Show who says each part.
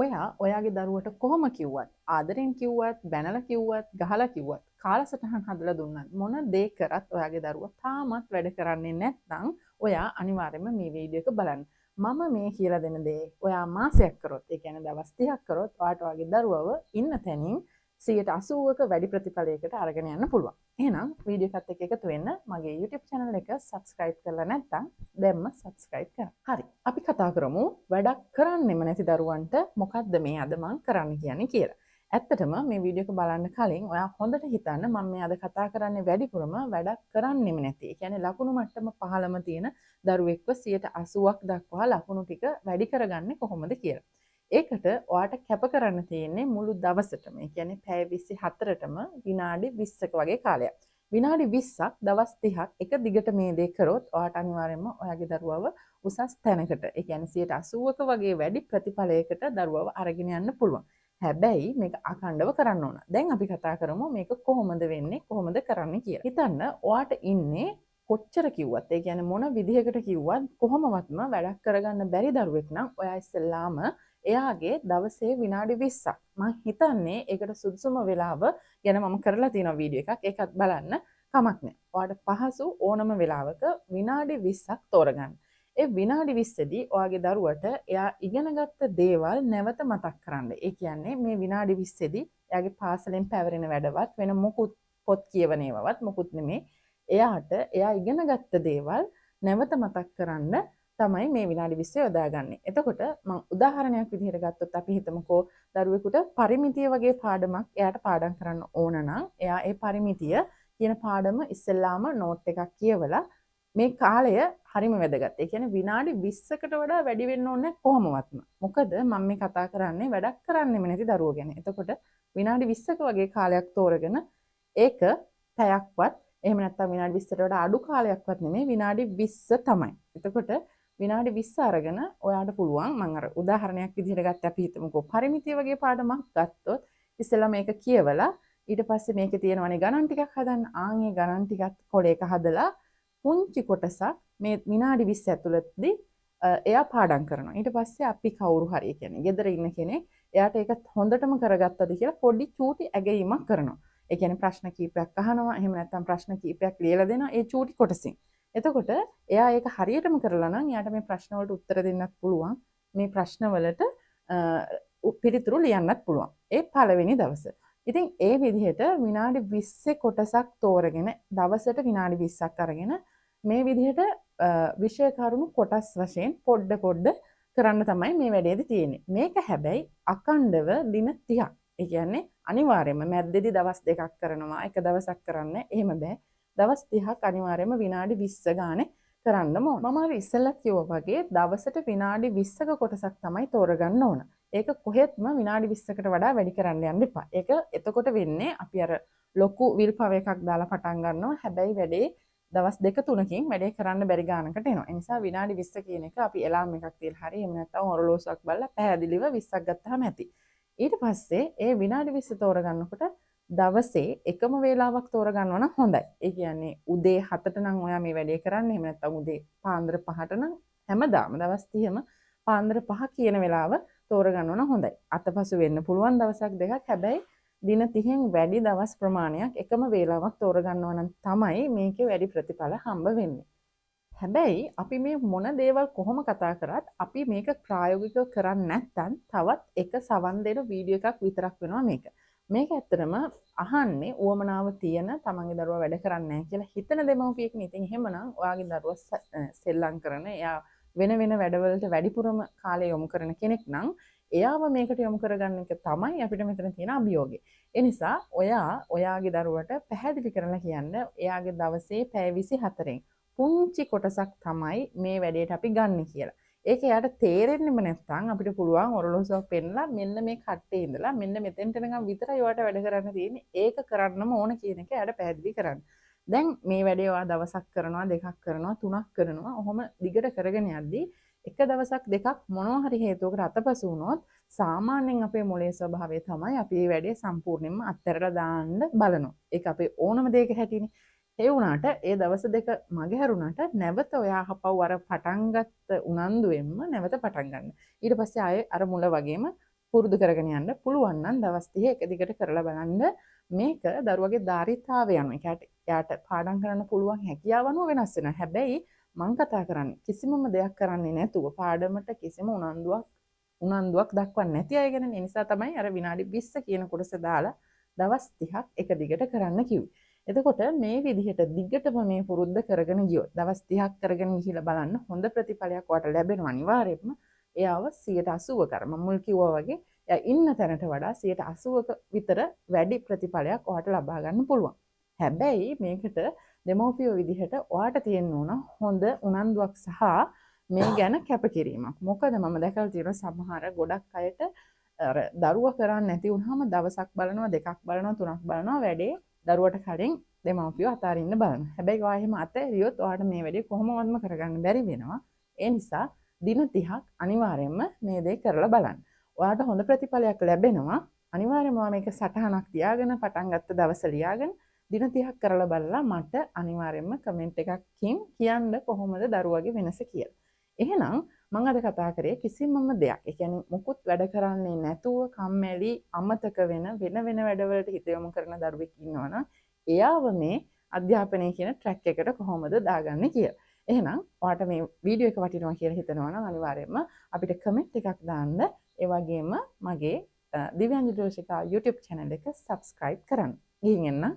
Speaker 1: ඔයා ඔයාගේ දරුවට කොහොම කිව්වත් ආදරෙන් කිව්වත් බැනලා කිව්වත් ගහලා කිව්වත් කාලසටහන් හදලා දුන්නත් මොන දේ කරත් ඔයාගේ දරුවා තාමත් වැඩ කරන්නේ නැත්නම් ඔයා අනිවාර්යයෙන්ම මේ වීඩියෝ එක බලන්න. මම මේ කියලා දෙන දේ ඔයා මාසයක් කරොත් ඒ කියන්නේ දවස් 30ක් කරොත් ඔයාට ඔයාගේ දරුවව ඉන්න තැනින් 80%ක වැඩි ප්‍රතිඵලයකට අරගෙන යන්න පුළුවන්. එහෙනම් වීඩියෝ එකත් එක්ක එකතු වෙන්න මගේ YouTube channel එක subscribe කරලා නැත්නම් දැම්ම subscribe කරන්න. හරි. අපි කතා කරමු වැඩක් කරන්නෙම නැති දරුවන්ට මොකද්ද මේ අද මම කරන්න කියන්නේ කියලා. ඇත්තටම මේ වීඩියෝ එක බලන්න කලින් ඔයා හොඳට හිතන්න මම මේ අද කතා කරන්නේ වැඩිපුරම වැඩක් කරන්නෙම නැති. ඒ කියන්නේ ලකුණු මට්ටම 15ම තියෙන දරුවෙක්ව 80%ක් දක්වා ලකුණු ටික වැඩි කරගන්නේ කොහොමද කියලා. ඒකට ඔයාට කැප කරන්න තියෙන්නේ මුළු දවසටම. ඒ කියන්නේ පැය 24ටම විනාඩි 20ක වගේ කාලයක්. විනාඩි 20ක් දවස් 30ක් එක දිගට මේ දේ කරොත් ඔයාට අනිවාර්යයෙන්ම ඔයාගේ දරුවව උසස් තැනකට, ඒ කියන්නේ 80%ක වගේ වැඩි ප්‍රතිඵලයකට දරුවව අරගෙන යන්න පුළුවන්. හැබැයි මේක අඛණ්ඩව කරන්න ඕන. දැන් අපි කතා කරමු මේක කොහොමද වෙන්නේ, කොහොමද කරන්නේ කියලා. හිතන්න ඔයාට ඉන්නේ කොච්චර කිව්වත්, ඒ කියන්නේ මොන විදිහකට කිව්වත් කොහොමවත්ම වැඩක් කරගන්න බැරි දරුවෙක් නම් ඔයා ඉස්සෙල්ලාම එයාගේ දවසේ විනාඩි 20ක් මම හිතන්නේ ඒකට සුදුසුම වෙලාව ගැන මම කරලා තියෙන වීඩියෝ එකක් ඒකත් බලන්න කමක් නැහැ. ඔයාට පහසු ඕනම වෙලාවක විනාඩි 20ක් තෝරගන්න. ඒ විනාඩි 20දී ඔයාගේ දරුවට එයා ඉගෙනගත්ත දේවල් නැවත මතක් කරන්න. ඒ කියන්නේ මේ විනාඩි 20දී එයාගේ පාසලෙන් පැවරෙන වැඩවත් වෙන මොකුත් පොත් කියවන ඒවාවත් මොකුත් නෙමේ. එයාට එයා ඉගෙනගත්ත දේවල් නැවත මතක් කරන්න තමයි මේ විනාඩි 20 යොදාගන්නේ. එතකොට මම උදාහරණයක් විදිහට ගත්තොත් අපි හිතමුකෝ දරුවෙකුට පරිමිතිය වගේ පාඩමක් එයාට පාඩම් කරන්න ඕන නම් එයා ඒ පරිමිතිය කියන පාඩම ඉස්සෙල්ලාම නෝට් එකක් කියවලා මේ කාලය හරිම වැදගත්. ඒ කියන්නේ විනාඩි 20කට වඩා වැඩි වෙන්න ඕනේ කොහොමවත්ම. මොකද මම මේ කතා කරන්නේ වැඩක් කරන්නෙම නැති දරුවෝ ගැන. එතකොට විනාඩි 20ක වගේ කාලයක් තෝරගෙන ඒක පැයක්වත් එහෙම නැත්නම් විනාඩි 20ට වඩා අඩු කාලයක්වත් නෙමෙයි විනාඩි 20 තමයි. එතකොට විනාඩි 20 අරගෙන ඔයාට පුළුවන් මම අර උදාහරණයක් විදිහට ගත්ත අපි හිතමුකෝ පරිමිතිය වගේ පාඩමක් ගත්තොත් ඉස්සෙල්ලා මේක කියවලා ඊට පස්සේ මේකේ තියෙනවනේ ගණන් ටිකක් හදන්න. ආන් ඒ ගණන් ටිකත් කොලයක හදලා පුංචි කොටසක් මේ විනාඩි 20 ඇතුළතදී එයා පාඩම් කරනවා. ඊට පස්සේ අපි කවුරු හරි කියන්නේ ගෙදර ඉන්න කෙනෙක් එයාට ඒක හොඳටම කරගත්තද කියලා පොඩි චූටි ඇගයීමක් කරනවා. ඒ කියන්නේ ප්‍රශ්න කීපයක් අහනවා. එහෙම නැත්නම් ප්‍රශ්න කීපයක් ලියලා දෙනවා ඒ චූටි කොටසින්. එතකොට එයා ඒක හරියටම කරලා නම් එයාට මේ ප්‍රශ්න වලට උත්තර දෙන්නත් පුළුවන්. මේ ප්‍රශ්න වලට පිළිතුරු ලියන්නත් පුළුවන්. ඒ පළවෙනි දවසේ. ඉතින් ඒ විදිහට විනාඩි 20 කොටසක් තෝරගෙන දවසට විනාඩි 20ක් අරගෙන මේ විදිහට විෂය කරුණු කොටස් වශයෙන් පොඩ කරන්න තමයි මේ වැඩේදී තියෙන්නේ. මේක හැබැයි අකණ්ඩව දින 30ක්. ඒ කියන්නේ අනිවාර්යයෙන්ම මැද්දේදී දවස් දෙකක් කරනවා, එක දවසක් කරන්න එහෙම බෑ. දවස් 30ක් අනිවාර්යයෙන්ම විනාඩි 20 ගානේ කරන්නම ඕන. මම අර ඉස්සෙල්ලත් කිව්වා වගේ දවසට විනාඩි 20ක කොටසක් තමයි තෝරගන්න ඕන. ඒක කොහෙත්ම විනාඩි 20කට වඩා වැඩි කරන්න යන්න එපා. ඒක එතකොට වෙන්නේ අපි අර ලොකු විල් පව එකක් දාලා පටන් ගන්නවා. හැබැයි වැඩේ දවස් 2-3කින් වැඩේ කරන්න බැරි ගානකට එනවා. ඒ නිසා විනාඩි 20 කියන එක අපි එලාම් එකක් තියලා හරි එහෙම නැත්නම් ඔරලෝසුවක් බලලා පැහැදිලිව 20ක් ගත්තාම ඇති. ඊට පස්සේ ඒ විනාඩි 20 තෝරගන්නකොට දවසේ එකම වේලාවක් තෝරගන්නවා නම් හොඳයි. ඒ කියන්නේ උදේ 7ට නම් ඔයා මේ වැඩේ කරන්නේ. එහෙම නැත්නම් උදේ පාන්දර 5ට නම් හැමදාම දවස් 30ම පාන්දර 5 කියන වෙලාව තෝරගන්නවා නම් හොඳයි. අතපසු වෙන්න පුළුවන් දවසක් දෙකක්. හැබැයි දින 30න් වැඩි දවස් ප්‍රමාණයක් එකම වේලාවක් තෝරගන්නවා නම් තමයි මේකේ වැඩි ප්‍රතිඵල හම්බ වෙන්නේ. හැබැයි අපි මේ මොන දේවල් කොහොම කතා කරත් අපි මේක ප්‍රායෝගිකව කරන්නේ නැත්නම් තවත් එක සවන් දෙන වීඩියෝ එකක් විතරක් වෙනවා මේක. මේක ඇත්තටම අහන්නේ උවමනාව තියෙන තමන්ගේ දරුවා වැඩ කරන්නේ නැහැ කියලා හිතන දෙමව්පියෙක් නේ. ඉතින් එහෙමනම් ඔයාගේ දරුවා සෙල්ලම් කරන, එයා වෙන වැඩවලට වැඩිපුරම කාලය යොමු කරන කෙනෙක් නම් එයාව මේකට යොමු කරගන්න එක තමයි අපිට මෙතන තියෙන අභියෝගය. ඒ නිසා ඔයාගේ දරුවට පැහැදිලි කරලා කියන්න එයාගේ දවසේ පැය 24න් පුංචි කොටසක් තමයි මේ වැඩේට අපි ගන්න කියලා. ඒක එයාට තේරෙන්නෙම නැත්නම් අපිට පුළුවන් ඔරලෝසුවක් පෙන්නලා මෙන්න මේ කට්ටේ ඉඳලා මෙන්න මෙතෙන්ට නිකන් විතරයි ඔයාට වැඩ කරන්න තියෙන්නේ. ඒක කරන්නම ඕන කියන එක එයාට පැහැදිලි කරන්න. දැන් මේ වැඩේ ඔයා දවසක් කරනවා, දෙකක් කරනවා, තුනක් කරනවා. ඔහොම දිගට කරගෙන යද්දී එක දවසක් දෙකක් මොනවා හරි හේතුවකට අතපසු වුණොත් සාමාන්‍යයෙන් අපේ මොළයේ ස්වභාවය තමයි අපි මේ වැඩේ සම්පූර්ණයෙන්ම අත්හැරලා දාන්න බලනවා. ඒක අපේ ඕනම දෙයක හැටිනේ. ඒ වුණාට ඒ දවස් දෙක මගහැරුණාට නැවත ඔයා අහපව් අර පටන් ගත්ත උනන්දුවෙන්ම නැවත පටන් ගන්න. ඊට පස්සේ ආයේ අර මුල වගේම පුරුදු කරගෙන යන්න පුළුවන් නම් දවස් 30 එක දිගට කරලා බලන්න. මේක දරුවගේ ධාරිතාවය අනුව එයාට පාඩම් කරන්න පුළුවන් හැකියාව අනුව වෙනස් වෙනවා. හැබැයි මම කතා කරන්නේ කිසිමම දෙයක් කරන්නේ නැතුව පාඩමට කිසිම උනන්දුවක් දක්වන්නේ නැති අය ගැන. ඒ නිසා තමයි අර විනාඩි 20 කියන කොටස දාලා දවස් 30ක් එක දිගට කරන්න කිව්වේ. එතකොට මේ විදිහට දිගටම මේ පුරුද්ද කරගෙන ගියොත් දවස් 30ක් කරගෙන ගිහිල්ලා බලන්න හොඳ ප්‍රතිඵලයක් ඔයාලට ලැබෙනවා අනිවාර්යයෙන්ම. එයාව 80% කර මම මුල් කිව්වා වගේ එයා ඉන්න තැනට වඩා 80%ක විතර වැඩි ප්‍රතිඵලයක් ඔයාලට ලබා ගන්න පුළුවන්. හැබැයි මේකට දෙමව්පියෝ විදිහට ඔයාට තියෙන්න ඕන හොඳ උනන්දුවක් සහ මේ ගැන කැපකිරීමක්. මොකද මම දැකලා තියෙනවා සමහර ගොඩක් අයට අර දරුවා කරන්නේ නැති වුනහම දවසක් බලනවා, දෙකක් බලනවා, තුනක් බලනවා වැඩේ දරුවට කලින් දෙමව්පියෝ අතාරින්න බලනවා. හැබැයි ඔයා එහෙම අතහැරියොත් ඔයාට මේ වැඩේ කොහොමවත්ම කරගන්න බැරි වෙනවා. ඒ නිසා දින 30ක් අනිවාර්යයෙන්ම මේ දේ කරලා බලන්න. ඔයාට හොඳ ප්‍රතිඵලයක් ලැබෙනවා. අනිවාර්යයෙන්ම මේක සටහනක් තියාගෙන පටන් ගත්ත දවස ලියාගෙන දින 30ක් කරලා බලලා මට අනිවාර්යයෙන්ම කමෙන්ට් එකකින් කියන්න කොහොමද දරුවගේ වෙනස කියලා. එහෙනම් මම අද කතා කරේ කිසිමම දෙයක්. ඒ කියන්නේ මුකුත් වැඩ කරන්නේ නැතුව කම්මැලි අමතක වෙන වැඩවලට හිත යොමු කරන දරුවෙක් ඉන්නවනම් එයාව මේ අධ්‍යාපනය කියන ට්‍රැක් එකට කොහොමද දාගන්නේ කියලා. එහෙනම් ඔයාට මේ වීඩියෝ එක වටිනවා කියලා හිතනවා නම් අනිවාර්යයෙන්ම අපිට කමෙන්ට් එකක් දාන්න. ඒ වගේම මගේ දිව්‍යාංජලි ජෝෂිකා YouTube channel එක subscribe කරන්න. ගිහින් එන්න.